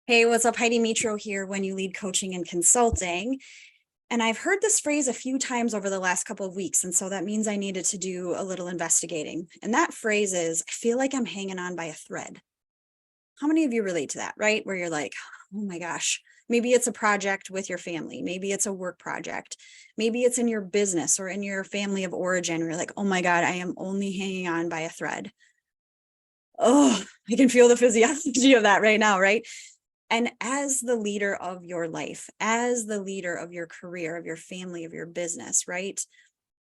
Hey, what's up? Heidi Mitro here, When You Lead Coaching and Consulting. And I've heard this phrase a few times over the last couple of weeks. And so that means I needed to do a little investigating. And that phrase is, I feel like I'm hanging on by a thread. How many of you relate to that, right? Where you're like, oh my gosh, maybe it's a project with your family. Maybe it's a work project. Maybe it's in your business or in your family of origin. Where you're like, oh my God, I am only hanging on by a thread. Oh, I can feel the physiology of that right now, right? And as the leader of your life, as the leader of your career, of your family, of your business, right?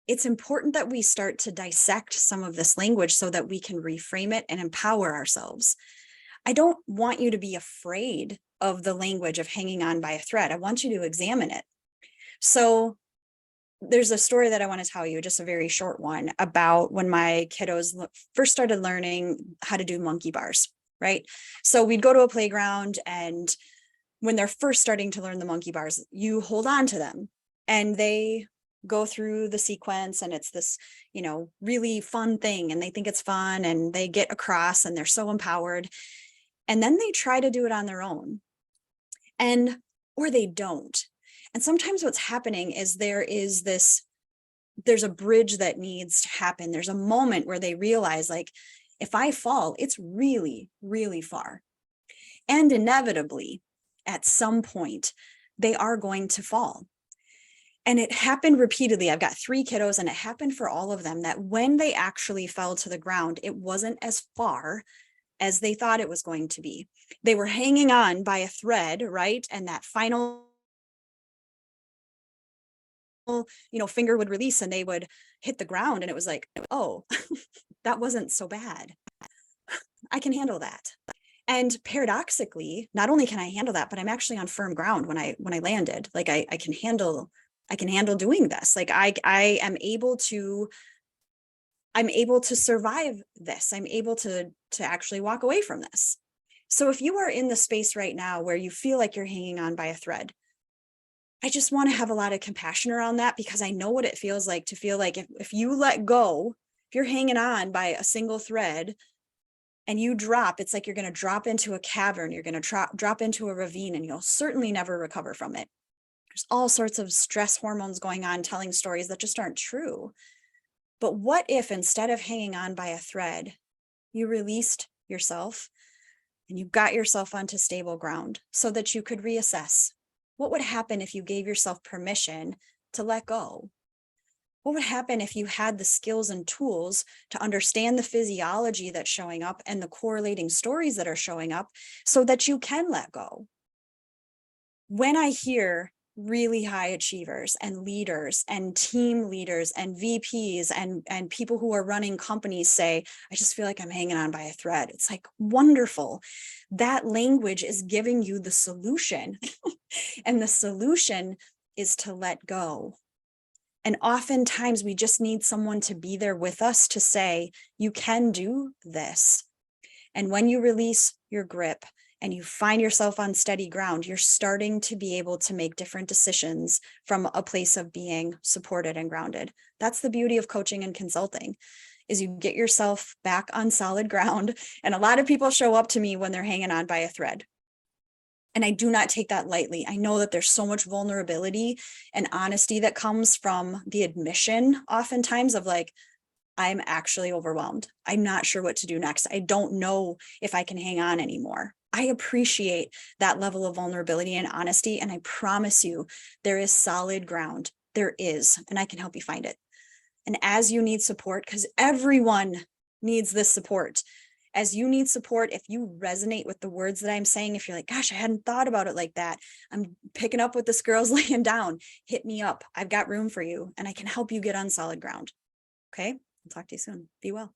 It's important that we start to dissect some of this language so that we can reframe it and empower ourselves. I don't want you to be afraid of the language of hanging on by a thread. I want you to examine it. So there's a story that I want to tell you, just a very short one, about when my kiddos first started learning how to do monkey bars, right? So we'd go to a playground, and when they're first starting to learn the monkey bars, you hold on to them and they go through the sequence, and it's this, really fun thing, and they think it's fun and they get across and they're so empowered. And then they try to do it on their own, or they don't. And sometimes what's happening is there's a bridge that needs to happen. There's a moment where they realize, like, if I fall, it's really, really far. And inevitably, at some point, they are going to fall. And it happened repeatedly. I've got 3 kiddos, and it happened for all of them, that when they actually fell to the ground, it wasn't as far as they thought it was going to be. They were hanging on by a thread, right? And that final finger would release and they would hit the ground, and it was like, oh, that wasn't so bad. I can handle that. And paradoxically, not only can I handle that, but I'm actually on firm ground when I landed. Like I can handle doing this. Like I am able to survive this. I'm able to actually walk away from this. So if you are in the space right now where you feel like you're hanging on by a thread, I just want to have a lot of compassion around that, because I know what it feels like to feel like if you let go, if you're hanging on by a single thread and you drop, it's like you're going to drop into a cavern, you're going to drop into a ravine, and you'll certainly never recover from it. There's all sorts of stress hormones going on, telling stories that just aren't true. But what if, instead of hanging on by a thread, you released yourself and you got yourself onto stable ground so that you could reassess? What would happen if you gave yourself permission to let go? What would happen if you had the skills and tools to understand the physiology that's showing up and the correlating stories that are showing up so that you can let go? When I hear really high achievers and leaders and team leaders and VPs and people who are running companies say, I just feel like I'm hanging on by a thread, it's like, wonderful. That language is giving you the solution. And the solution is to let go. And oftentimes we just need someone to be there with us to say, you can do this. And when you release your grip and you find yourself on steady ground, you're starting to be able to make different decisions from a place of being supported and grounded. That's the beauty of coaching and consulting, is you get yourself back on solid ground. And a lot of people show up to me when they're hanging on by a thread. And I do not take that lightly. I know that there's so much vulnerability and honesty that comes from the admission, oftentimes, of like, I'm actually overwhelmed. I'm not sure what to do next. I don't know if I can hang on anymore. I appreciate that level of vulnerability and honesty. And I promise you, there is solid ground. There is, and I can help you find it. And as you need support, because everyone needs this support, as you need support, if you resonate with the words that I'm saying, if you're like, gosh, I hadn't thought about it like that, I'm picking up what this girl's laying down, hit me up. I've got room for you, and I can help you get on solid ground. Okay? I'll talk to you soon. Be well.